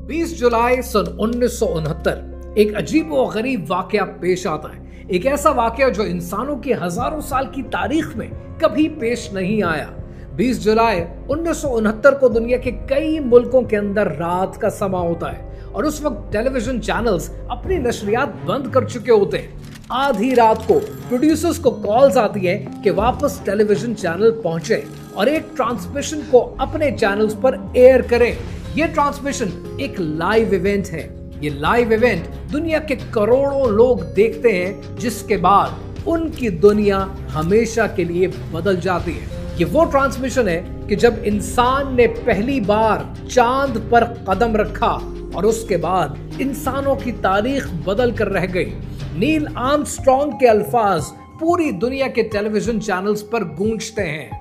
20 जुलाई सन 1969 एक अजीब व गरीब वाकया पेश आता है। एक ऐसा वाकया जो इंसानों की हजारों साल की तारीख में कभी पेश नहीं आया। 20 जुलाई 1969 को दुनिया के कई मुल्कों के अंदर रात का समा होता है और उस वक्त टेलीविजन चैनल्स अपनी नशरियात बंद कर चुके होते हैं। आधी रात को प्रोड्यूसर्स को कॉल्स आती है कि वापस टेलीविजन चैनल पहुंचे और एक ट्रांसमिशन को अपने चैनल्स पर एयर करें। यह ट्रांसमिशन एक लाइव इवेंट है। ये लाइव इवेंट दुनिया के करोड़ों लोग देखते हैं, जिसके बाद उनकी दुनिया हमेशा के लिए बदल जाती है। ये वो ट्रांसमिशन है कि जब इंसान ने पहली बार चांद पर कदम रखा और उसके बाद इंसानों की तारीख बदल कर रह गई। नील आर्मस्ट्रॉन्ग के अल्फाज पूरी दुनिया के टेलीविजन चैनल्स पर गूंजते हैं।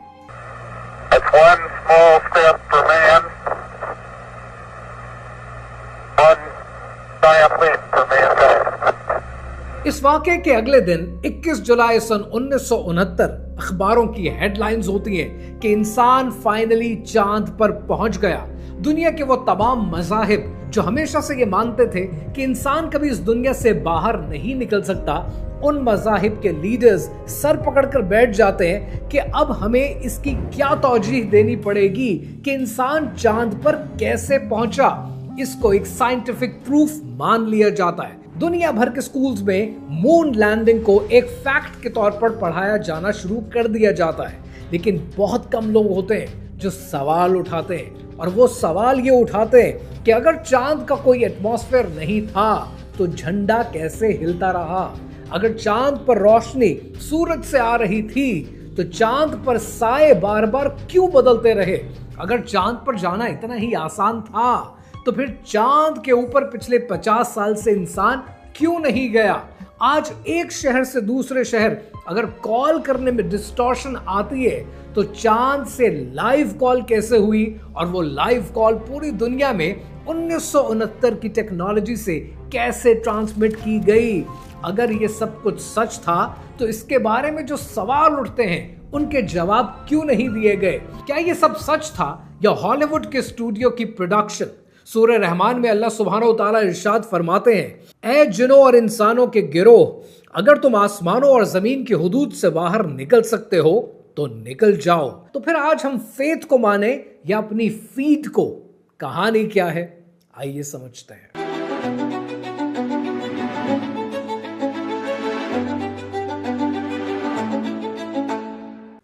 इस वाक़े के अगले दिन 21 जुलाई सन 1969 अखबारों की हेडलाइंस होती हैं कि इंसान फाइनली चांद पर पहुंच गया। दुनिया के वो तमाम मज़ाहिब जो हमेशा से ये मानते थे कि इंसान कभी इस दुनिया से बाहर नहीं निकल सकता, उन मज़ाहिब के लीडर्स सर पकड़कर बैठ जाते हैं कि अब हमें इसकी क्या तौजीह देनी पड़ेगी कि इंसान चांद पर कैसे पहुंचा। इसको एक साइंटिफिक प्रूफ मान लिया जाता है। दुनिया भर के स्कूल्स में मून लैंडिंग को एक फैक्ट के तौर पर पढ़ाया जाना शुरू कर दिया जाता है, लेकिन बहुत कम लोग होते हैं जो सवाल उठाते हैं। और वो सवाल ये उठाते हैं कि अगर चांद का कोई एटमॉस्फेयर नहीं था तो झंडा कैसे हिलता रहा? अगर चांद पर रोशनी सूरज से आ रही थी तो चांद पर साए बार बार क्यों बदलते रहे? अगर चांद पर जाना इतना ही आसान था तो फिर चांद के ऊपर पिछले 50 साल से इंसान क्यों नहीं गया? आज एक शहर से दूसरे शहर अगर कॉल करने में डिस्टॉर्शन आती है तो चांद से लाइव कॉल कैसे हुई? और वो लाइव कॉल पूरी दुनिया में 1969 की टेक्नोलॉजी से कैसे ट्रांसमिट की गई? अगर ये सब कुछ सच था तो इसके बारे में जो सवाल उठते हैं उनके जवाब क्यों नहीं दिए गए? क्या ये सब सच था या हॉलीवुड के स्टूडियो की प्रोडक्शन? सूरह रहमान में अल्लाह सुब्हानहू तआला इरशाद फरमाते हैं, ऐ जिनों और इंसानों के गिरोह, अगर तुम आसमानों और जमीन की हुदूद से बाहर निकल सकते हो तो निकल जाओ। तो फिर आज हम फेथ को माने या अपनी फीड को? कहानी क्या है, आइए समझते हैं।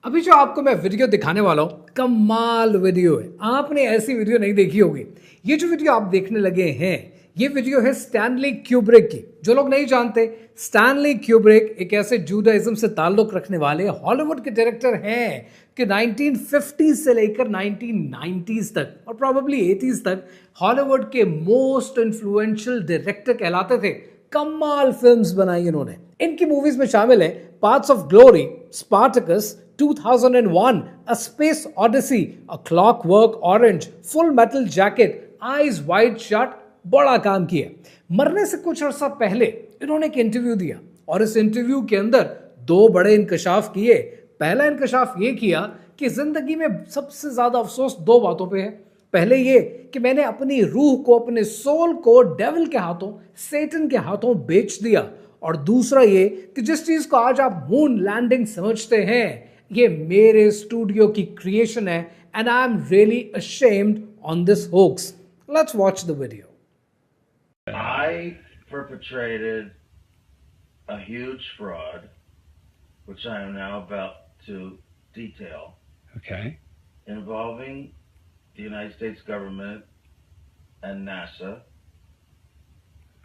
अभी जो आपको मैं वीडियो दिखाने वाला हूं, कमाल वीडियो है। आपने ऐसी वीडियो नहीं देखी होगी। ये जो वीडियो आप देखने लगे हैं, ये वीडियो है स्टैनली क्यूब्रिक की। जो लोग नहीं जानते, स्टैनली क्यूब्रिक एक ऐसे जुडाइज्म से ताल्लुक रखने वाले हॉलीवुड के डायरेक्टर हैं कि 1950 से लेकर 1990s तक और प्रोबेबली 80s तक हॉलीवुड के मोस्ट इन्फ्लुएंशियल डायरेक्टर कहलाते थे। कमाल फिल्म्स बनाई इन्होंने। इनकी मूवीज में शामिल है paths of glory, Spartacus, 2001, A Space Odyssey, A Clockwork Orange, Full Metal Jacket, Eyes Wide Shut। बड़ा काम किया। मरने से कुछ अर्सा पहले इन्होंने एक इंटरव्यू दिया और इस इंटरव्यू के अंदर दो बड़े इंकशाफ किए। पहला इंकशाफ ये किया कि जिंदगी में सबसे ज्यादा अफसोस दो बातों पे है। पहले ये कि मैंने अपनी रूह को, अपने सोल को डेविल के हाथों, सेटन के हाथों बेच दिया। और दूसरा ये कि जिस चीज को आज आप मून लैंडिंग समझते हैं, ये मेरे स्टूडियो की क्रिएशन है and I am really ashamed on this hoax. Let's watch the video. I perpetrated a huge fraud, which I am now about to detail. Okay. Involving the United States government and NASA.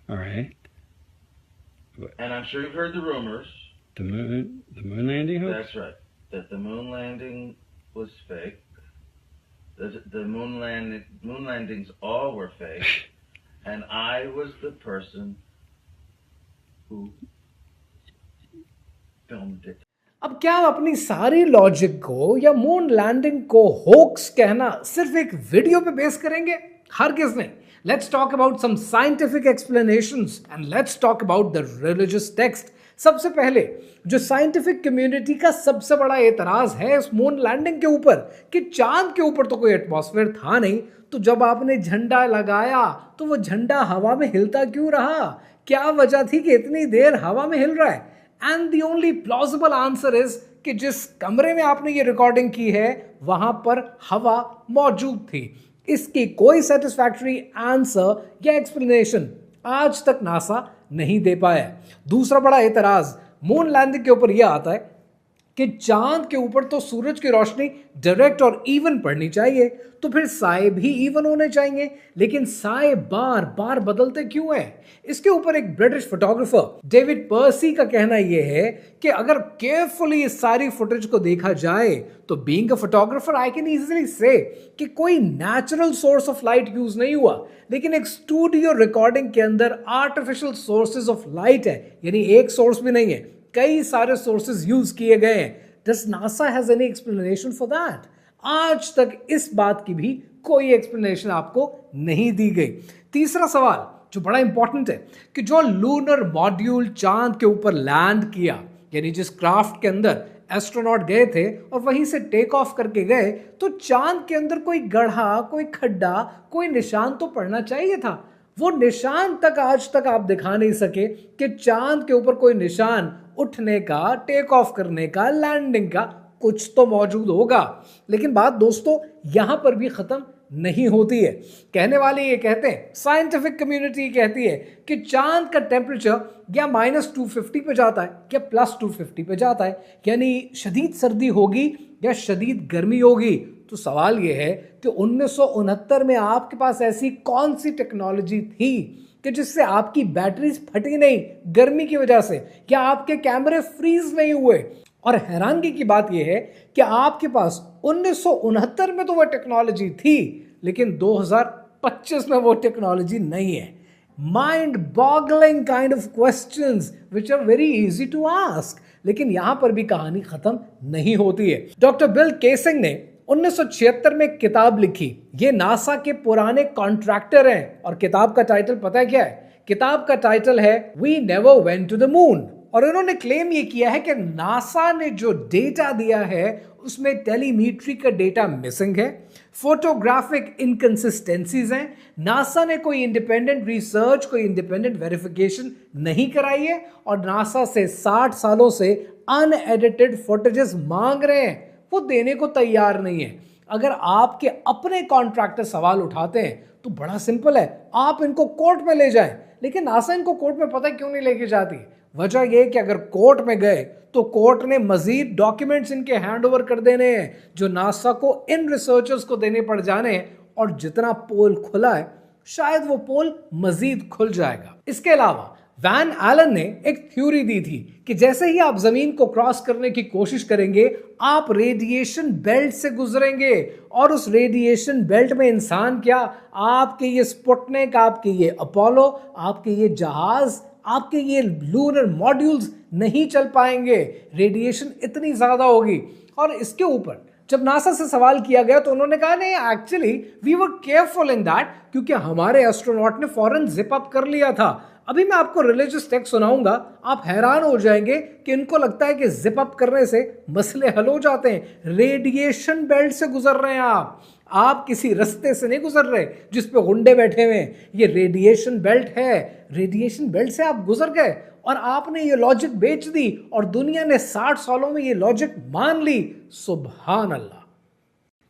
All right. And I'm sure you've heard the rumors. The moon landing hoax? That's right. That the moon landing was fake. The moon landings all were fake. And I was the person who filmed it. अब क्या अपनी सारी logic को या moon landing को hoax कहना सिर्फ एक वीडियो पे बेस करेंगे? हरगिज़ नहीं। Let's talk about some scientific explanations and let's talk about the religious text. सबसे पहले जो साइंटिफिक कम्युनिटी का सबसे बड़ा एतराज है इस मून लैंडिंग के ऊपर कि चांद के ऊपर तो कोई एटमॉस्फेयर था नहीं, तो जब आपने झंडा लगाया तो वो झंडा हवा में हिलता क्यों रहा? क्या वजह थी कि इतनी देर हवा में हिल रहा है? And the only plausible answer is कि जिस कमरे में आपने ये रिकॉर्डिंग की है वहां पर हवा मौजूद थी। इसकी कोई सेटिस्फैक्टरी आंसर या एक्सप्लेनेशन आज तक नासा नहीं दे पाया। दूसरा बड़ा एतराज मून लैंडिंग के ऊपर यह आता है कि चांद के ऊपर तो सूरज की रोशनी डायरेक्ट और इवन पड़नी चाहिए, तो फिर साए भी इवन होने चाहिए, लेकिन साए बार बार बदलते क्यों हैं? इसके ऊपर एक ब्रिटिश फोटोग्राफर डेविड पर्सी का कहना यह है कि अगर केयरफुली इस सारी फुटेज को देखा जाए तो being a photographer I can easily से कि कोई natural source of light use नहीं हुआ, लेकिन एक स्टूडियो रिकॉर्डिंग के अंदर आर्टिफिशियल सोर्सेज ऑफ लाइट है, यानी एक सोर्स भी नहीं है, कई सारे सोर्सेज यूज किए गए हैं। Does NASA has any explanation for that? आज तक इस बात की भी कोई एक्सप्लेनेशन आपको नहीं दी गई। तीसरा सवाल जो बड़ा इंपॉर्टेंट है कि जो लूनर मॉड्यूल चांद के ऊपर लैंड किया, यानी जिस क्राफ्ट के अंदर एस्ट्रोनॉट गए थे और वहीं से टेक ऑफ करके गए, तो चांद के अंदर कोई गड्ढा, कोई खड्डा, कोई निशान तो पड़ना चाहिए था। वो निशान तक आज तक आप दिखा नहीं सके कि चांद के ऊपर कोई निशान उठने का, टेक ऑफ करने का, लैंडिंग का कुछ तो मौजूद होगा। लेकिन बात दोस्तों यहां पर भी खत्म नहीं होती है। कहने वाले ये कहते हैं, साइंटिफिक कम्युनिटी कहती है कि चांद का टेम्परेचर या -250 पे जाता है या +250 पे जाता है, यानी शदीद सर्दी होगी या शदीद गर्मी होगी। तो सवाल यह है कि 1969 में आपके पास ऐसी कौन सी टेक्नोलॉजी थी कि जिससे आपकी बैटरीज फटी नहीं गर्मी की वजह से, या आपके कैमरे फ्रीज नहीं हुए? और हैरानगी की बात यह है कि आपके पास 1969 में तो वह टेक्नोलॉजी थी, लेकिन 2025 में वो टेक्नोलॉजी नहीं है। Mind boggling kind of questions which are very easy to ask. लेकिन यहां पर भी कहानी खत्म नहीं होती है। डॉक्टर बिल केसिंग ने 1976 में एक किताब लिखी। ये नासा के पुराने कॉन्ट्रैक्टर हैं और किताब का टाइटल पता है क्या है? किताब का टाइटल है we never went to the moon. और इन्होंने क्लेम ये किया है कि नासा ने जो डेटा दिया है उसमें टेलीमेट्री का डेटा मिसिंग है, फोटोग्राफिक इनकंसिस्टेंसीज हैं, नासा ने कोई इंडिपेंडेंट रिसर्च, कोई इंडिपेंडेंट वेरिफिकेशन नहीं कराई है, और नासा से 60 सालों से अनएडिटेड फुटेजेस मांग रहे हैं, वो देने को तैयार नहीं है। अगर आपके अपने कॉन्ट्रैक्टर सवाल उठाते हैं तो बड़ा सिंपल है, आप इनको कोर्ट में ले जाएं। लेकिन नासा इनको कोर्ट में पता क्यों नहीं लेके जाती? वजह यह कि अगर कोर्ट में गए तो कोर्ट ने मजीद डॉक्यूमेंट्स इनके हैंड ओवर कर देने हैं जो नासा को इन रिसर्चर्स को देने पड़ जाने हैं, और जितना पोल खुला है शायद वो पोल मजीद खुल जाएगा। इसके अलावा वैन एलन ने एक थ्योरी दी थी कि जैसे ही आप जमीन को क्रॉस करने की कोशिश करेंगे आप रेडिएशन बेल्ट से गुजरेंगे, और उस रेडिएशन बेल्ट में इंसान क्या, आपके ये स्पुतनिक, आपके ये अपोलो, आपके ये जहाज, आपके ये लूनर मॉड्यूल्स नहीं चल पाएंगे, रेडिएशन इतनी ज्यादा होगी। और इसके ऊपर जब नासा से सवाल किया गया तो उन्होंने कहा नहीं, actually we were careful in that, क्योंकि हमारे एस्ट्रोनॉट ने फौरन जिप अप कर लिया था। अभी मैं आपको रिलीजियस टेक्स्ट सुनाऊंगा, आप हैरान हो जाएंगे कि इनको लगता है कि जिप अप करने से मसले हल हो जाते हैं। रेडिएशन बेल्ट से गुजर रहे हैं आप किसी रास्ते से नहीं गुजर रहे जिस पे गुंडे बैठे हुए हैं, ये रेडिएशन बेल्ट है। रेडिएशन बेल्ट से आप गुजर गए और आपने ये लॉजिक बेच दी, और दुनिया ने 60 सालों में ये लॉजिक मान ली। सुभान अल्लाह।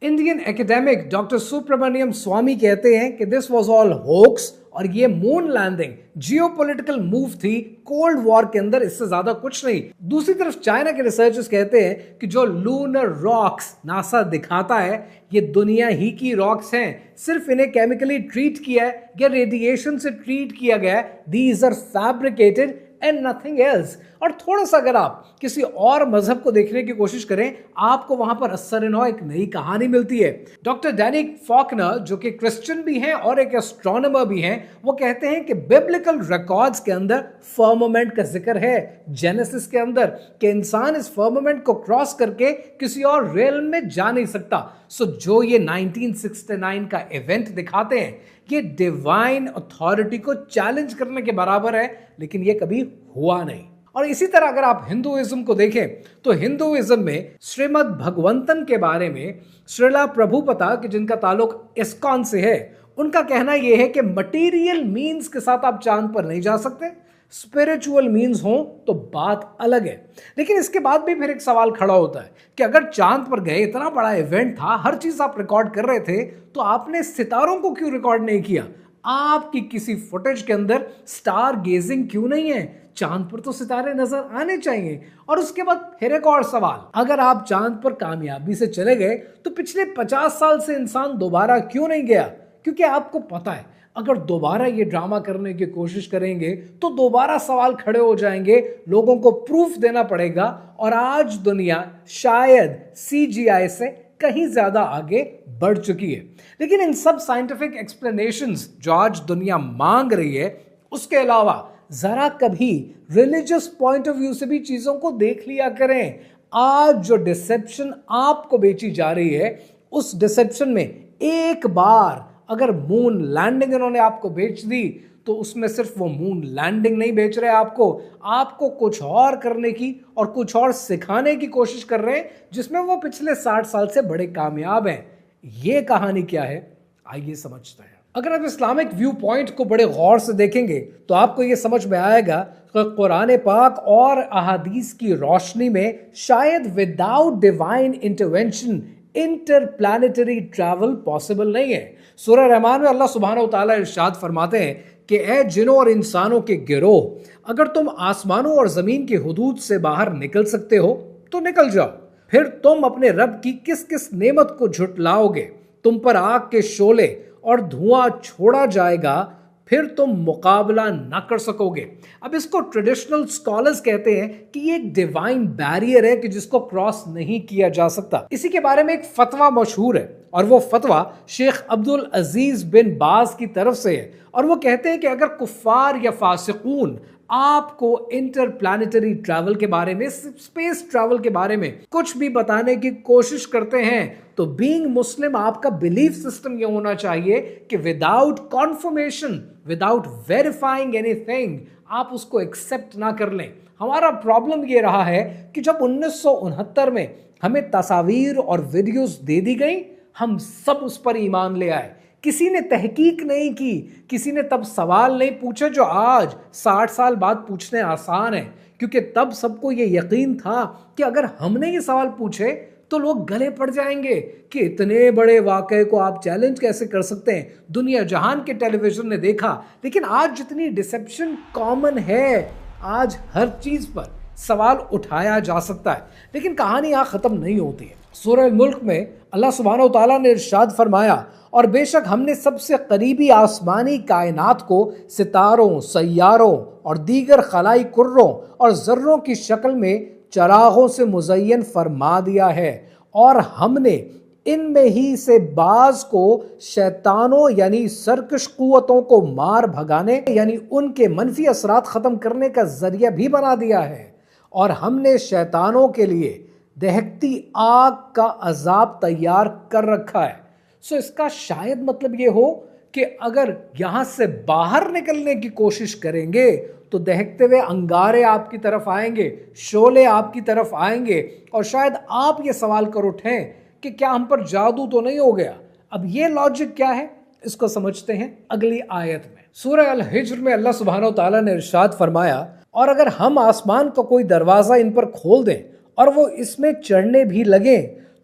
इंडियन एकेडमिक डॉक्टर सुब्रमण्यम स्वामी कहते हैं कि दिस वाज ऑल होक्स, और ये मून लैंडिंग जियोपॉलिटिकल मूव थी कोल्ड वॉर के अंदर, इससे ज्यादा कुछ नहीं। दूसरी तरफ चाइना के रिसर्चर्स कहते हैं कि जो लूनर रॉक्स नासा दिखाता है ये दुनिया ही की रॉक्स हैं, सिर्फ इन्हें केमिकली ट्रीट किया है या रेडिएशन से ट्रीट किया गया है। These are fabricated and nothing else. और थोड़ा सा अगर आप किसी और मजहब को देखने की कोशिश करें, आपको वहां पर असर-ए-नौ एक नई कहानी मिलती है। डॉक्टर डैनिक फॉकनर, जो कि क्रिश्चियन भी हैं और एक एस्ट्रोनॉमर भी हैं, वो कहते हैं कि बिब्लिकल रिकॉर्ड्स के अंदर फर्मामेंट का जिक्र है, जेनेसिस के अंदर, कि इंसान इस फर्मामेंट को क्रॉस करके किसी और रेल में जा नहीं सकता। सो जो ये 1969 का इवेंट दिखाते हैं ये डिवाइन अथॉरिटी को चैलेंज करने के बराबर है, लेकिन ये कभी हुआ नहीं। और इसी तरह अगर आप हिंदुइज्म को देखें तो हिंदुइज्म में श्रीमद् भगवंतन के बारे में श्रीला प्रभुपदा के जिनका ताल्लुक इस्कॉन से है, उनका कहना यह है कि मटेरियल मीन्स के साथ आप चांद पर नहीं जा सकते, स्पिरिचुअल मीन्स हो तो बात अलग है। लेकिन इसके बाद भी फिर एक सवाल खड़ा होता है कि अगर चांद पर गए, इतना बड़ा इवेंट था, हर चीज आप रिकॉर्ड कर रहे थे, तो आपने सितारों को क्यों रिकॉर्ड नहीं किया? आपकी किसी फुटेज के अंदर स्टार गेजिंग क्यों नहीं है? चांद पर तो सितारे नजर आने चाहिए। और उसके बाद फिर एक और सवाल, अगर आप चांद पर कामयाबी से चले गए तो पिछले 50 साल से इंसान दोबारा क्यों नहीं गया? क्योंकि आपको पता है अगर दोबारा ये ड्रामा करने की कोशिश करेंगे तो दोबारा सवाल खड़े हो जाएंगे, लोगों को प्रूफ देना पड़ेगा। और आज दुनिया शायद CGI से कहीं ज्यादा आगे बढ़ चुकी है। लेकिन इन सब साइंटिफिक एक्सप्लेनेशंस जो आज दुनिया मांग रही है, उसके अलावा जरा कभी रिलीजियस पॉइंट ऑफ व्यू से भी चीजों को देख लिया करें। आज जो डिसेप्शन आपको बेची जा रही है, उस डिसेप्शन में एक बार अगर मून लैंडिंग इन्होंने आपको बेच दी तो उसमें सिर्फ वो मून लैंडिंग नहीं बेच रहे आपको कुछ और करने की और कुछ और सिखाने की कोशिश कर रहे हैं, जिसमें वो पिछले 60 साल से बड़े कामयाब हैं। ये कहानी क्या है, आइए समझते हैं। अगर आप इस्लामिक व्यू पॉइंट को बड़े गौर से देखेंगे तो आपको ये समझ में आएगा कि कुरान पाक और अहादीस की रोशनी में शायद without divine intervention interplanetary travel possible नहीं है। सूरह रहमान में अल्लाह सुब्हानहू तआला इरशाद फरमाते हैं कि ए जिनों और इंसानों के गिरोह, अगर तुम आसमानों और जमीन की हुदूद से बाहर निकल सकते हो तो निकल जाओ। फिर तुम अपने रब की किस किस नेमत को झुटलाओगे? तुम पर आग के शोले और धुआं छोड़ा जाएगा, फिर तुम मुकाबला ना कर सकोगे। अब इसको ट्रेडिशनल स्कॉलर्स कहते हैं कि ये एक डिवाइन बैरियर है कि जिसको क्रॉस नहीं किया जा सकता। इसी के बारे में एक फतवा मशहूर है और वो फतवा शेख अब्दुल अजीज बिन बाज की तरफ से है। और वो कहते हैं कि अगर कुफ्फार या फासिकून आपको इंटरप्लैनेटरी ट्रैवल के बारे में, स्पेस ट्रैवल के बारे में कुछ भी बताने की कोशिश करते हैं तो बीइंग मुस्लिम आपका बिलीफ सिस्टम ये होना चाहिए कि without conformation, without verifying anything आप उसको एक्सेप्ट ना कर लें। हमारा प्रॉब्लम ये रहा है कि जब 1969 में हमें तस्वीर और वीडियोस दे दी गई, हम सब उस पर ईमान ले आए। किसी ने तहकीक नहीं की, किसी ने तब सवाल नहीं पूछे जो आज 60 साल बाद पूछने आसान है, क्योंकि तब सबको ये यकीन था कि अगर हमने ये सवाल पूछे तो लोग गले पड़ जाएंगे कि इतने बड़े वाकये को आप चैलेंज कैसे कर सकते हैं। दुनिया जहान के टेलीविजन ने देखा। लेकिन आज जितनी डिसेप्शन कॉमन है, आज हर चीज पर सवाल उठाया जा सकता है। लेकिन कहानी यहाँ खत्म नहीं होती है। सूरह मुल्क में अल्लाह सुब्हानहू तआला ने इरशाद फरमाया, और बेशक हमने सबसे करीबी आसमानी कायनात को सितारों, सैयारों और दीगर खलाई कुर्रों और जर्रों की शक्ल में चरागों से मुज़य्यन फरमा दिया है, और हमने इनमें ही से बाज को शैतानों यानी सरकश कुव्वतों को मार भगाने यानी उनके मनफी असरात ख़त्म करने का जरिया भी बना दिया है, और हमने शैतानों के लिए दहकती आग का अजाब तैयार कर रखा है। सो इसका शायद मतलब ये हो कि अगर यहां से बाहर निकलने की कोशिश करेंगे तो दहकते हुए अंगारे आपकी तरफ आएंगे, शोले आपकी तरफ आएंगे, और शायद आप ये सवाल कर उठें कि क्या हम पर जादू तो नहीं हो गया। अब ये लॉजिक क्या है, इसको समझते हैं अगली आयत में। सूरह अल हिज्र में अल्लाह सुब्हानहू तआला ने इरशाद फरमाया, और अगर हम आसमान का कोई दरवाजा इन पर खोल दें और वो इसमें चढ़ने भी लगे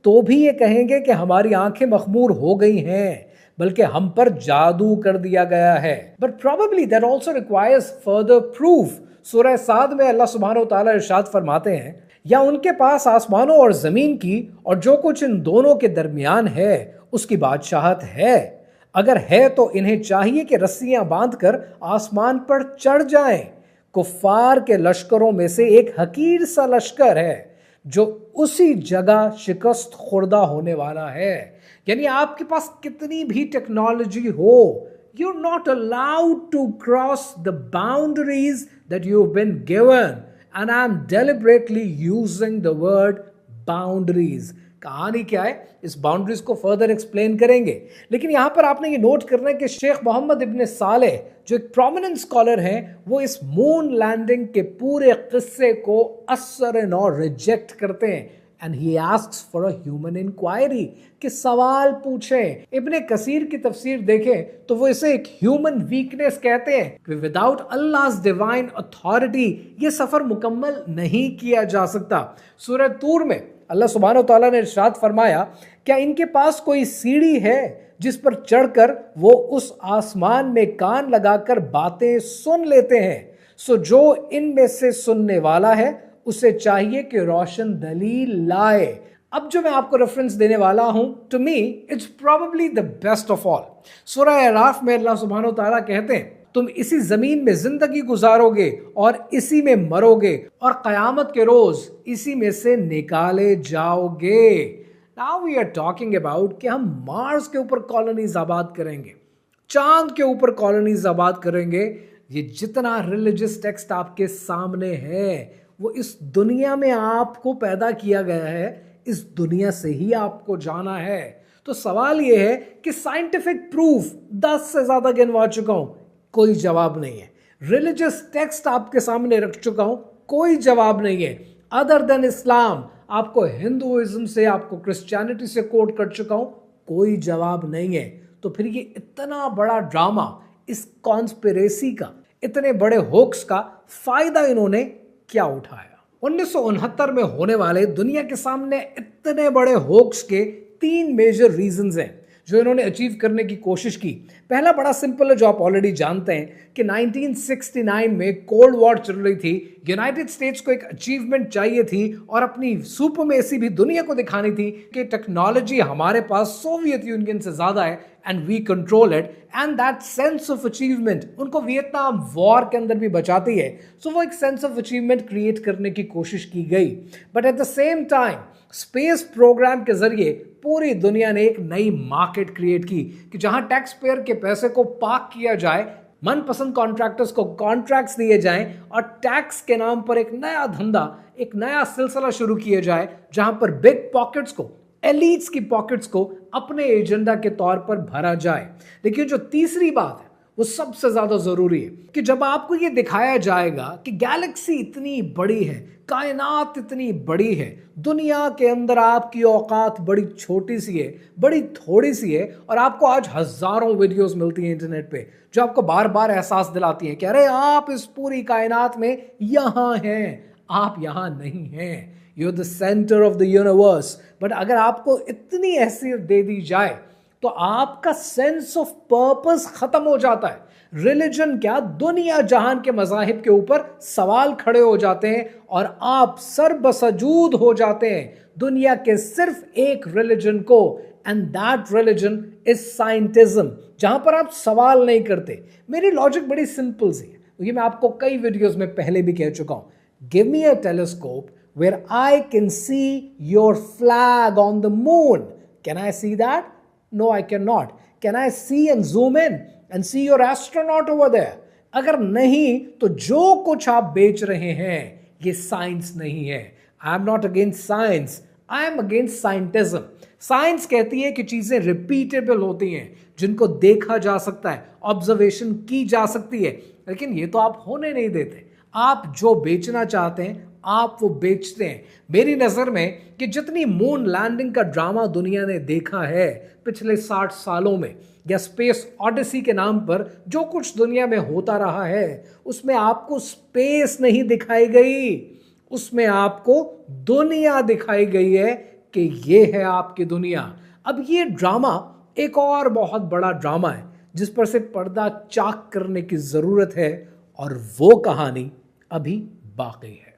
तो भी ये कहेंगे कि हमारी आंखें मखमूर हो गई हैं, बल्कि हम पर जादू कर दिया गया है। But probably that also requires further proof. सूरह साद में अल्लाह सुब्हानहू तआला इरशाद फरमाते हैं, या उनके पास आसमानों और जमीन की और जो कुछ इन दोनों के दरमियान है उसकी बादशाहत है। अगर है तो इन्हें चाहिए कि रस्सियां बांधकर आसमान पर चढ़ जाएं। कुफ्फार के लश्करों में से एक हकीर सा लश्कर है जो उसी जगह शिकस्त खुर्दा होने वाला है। यानी आपके पास कितनी भी टेक्नोलॉजी हो, you are not allowed to cross the boundaries that you have been given, and I am deliberately using the word boundaries. कहानी क्या है, इस बाउंड्रीज को फर्दर एक्सप्लेन करेंगे। लेकिन यहां पर आपने ये नोट करना है कि शेख मोहम्मद इब्न सालेह जो एक प्रोमिनेंट स्कॉलर हैं, वो इस मून लैंडिंग के पूरे किस्से को असर नौ रिजेक्ट करते हैं। And he asks for a human inquiry, कि सवाल पूछें। इब्ने कसीर की तफसीर देखें तो वो इसे एक ह्यूमन वीकनेस कहते हैं कि विदाउट अल्लाह's डिवाइन अथॉरिटी ये सफर मुकम्मल नहीं किया जा सकता। सूरह तूर में अल्लाह सुब्हानहू तआला ने इरशाद फरमाया, क्या इनके पास कोई सीढ़ी है जिस पर चढ़कर वो उस आसमान में कान लगाकर बातें सुन लेते हैं? सो जो इनमें से सुनने वाला है उसे चाहिए कि रोशन दलील लाए। अब जो मैं आपको रेफरेंस देने वाला हूं, to me it's probably the best of all. सूरह अराफ में अल्लाह सुब्हानहू तआला कहते हैं, तुम इसी जमीन में जिंदगी गुजारोगे और इसी में मरोगे और कयामत के रोज इसी में से निकाले जाओगे। Now we are talking about कि हम मार्स के ऊपर कॉलोनीज आबाद करेंगे, चांद के ऊपर कॉलोनीज आबाद करेंगे। ये जितना रिलीजियस टेक्स्ट आपके सामने है, वो इस दुनिया में आपको पैदा किया गया है, इस दुनिया से ही आपको जाना है। तो सवाल ये है कि साइंटिफिक प्रूफ 10 से ज्यादा गिनवा चुका हूं, कोई जवाब नहीं है। रिलीजियस टेक्स्ट आपके सामने रख चुका हूं, कोई जवाब नहीं है। अदर देन इस्लाम, आपको हिंदुइज्म से, आपको क्रिश्चियनिटी से कोट कर चुका हूं, कोई जवाब नहीं है। तो फिर ये इतना बड़ा ड्रामा, इस कॉन्स्पिरेसी का, इतने बड़े होक्स का फायदा इन्होंने क्या उठाया? 1969 में होने वाले दुनिया के सामने इतने बड़े होक्स के 3 मेजर रीजंस हैं जो इन्होंने अचीव करने की कोशिश की। पहला बड़ा सिंपल है, जो आप ऑलरेडी जानते हैं कि 1969 में कोल्ड वॉर चल रही थी। यूनाइटेड स्टेट्स को एक अचीवमेंट चाहिए थी और अपनी सुपरमेसी भी दुनिया को दिखानी थी कि टेक्नोलॉजी हमारे पास सोवियत यूनियन से ज्यादा है and we control it. And that sense of achievement उनको वियतनाम वॉर के अंदर भी बचाती है। सो वो एक सेंस ऑफ अचीवमेंट क्रिएट करने की कोशिश की गई। But at the same time space program के जरिए पूरी दुनिया ने एक नई मार्केट क्रिएट की कि जहां टैक्स पेयर के पैसे को पार्क किया जाए, मनपसंद कॉन्ट्रैक्टर्स को कॉन्ट्रैक्ट्स दिए जाएं और टैक्स के नाम पर एक नया धंधा, एक नया सिलसिला शुरू किया जाए जहां पर बिग पॉकेट्स को, एलीट्स की पॉकेट्स को अपने एजेंडा के तौर पर भरा जाए। देखिए, जो तीसरी बात है वो सबसे ज्यादा जरूरी है कि जब आपको ये दिखाया जाएगा कि गैलेक्सी इतनी बड़ी है, कायनात इतनी बड़ी है, दुनिया के अंदर आपकी औकात बड़ी छोटी सी है, बड़ी थोड़ी सी है, और आपको आज हजारों वीडियोस मिलती हैं इंटरनेट पे जो आपको बार बार एहसास दिलाती हैं कि अरे आप इस पूरी कायनात में यहां हैं, आप यहां नहीं हैं, you are the centre of the universe. But अगर आपको इतनी हैसियत दे दी जाए तो आपका सेंस ऑफ पर्पस खत्म हो जाता है। रिलीजन क्या, दुनिया जहान के मजाहिब के ऊपर सवाल खड़े हो जाते हैं और आप सरबसजूद हो जाते हैं दुनिया के सिर्फ एक रिलीजन को, and that religion is scientism, जहां पर आप सवाल नहीं करते। मेरी लॉजिक बड़ी सिंपल सी है, ये मैं आपको कई वीडियोस में पहले भी कह चुका हूं। Give me a telescope where I can see your flag on the moon. Can I see that? No, I cannot. Can I see and zoom in and see your astronaut over there? अगर नहीं तो जो कुछ आप बेच रहे हैं ये साइंस नहीं है। I am not against science. I am against scientism. Science कहती है कि चीजें रिपीटेबल होती हैं, जिनको देखा जा सकता है, ऑब्जर्वेशन की जा सकती है, लेकिन ये तो आप होने नहीं देते। आप जो बेचना चाहते हैं आप वो बेचते हैं। मेरी नजर में कि जितनी मून लैंडिंग का ड्रामा दुनिया ने देखा है पिछले 60 सालों में, या स्पेस ऑडिसी के नाम पर जो कुछ दुनिया में होता रहा है, उसमें आपको स्पेस नहीं दिखाई गई, उसमें आपको दुनिया दिखाई गई है कि ये है आपकी दुनिया। अब ये ड्रामा एक और बहुत बड़ा ड्रामा है जिस पर से पर्दा चाक करने की जरूरत है, और वो कहानी अभी बाकी है।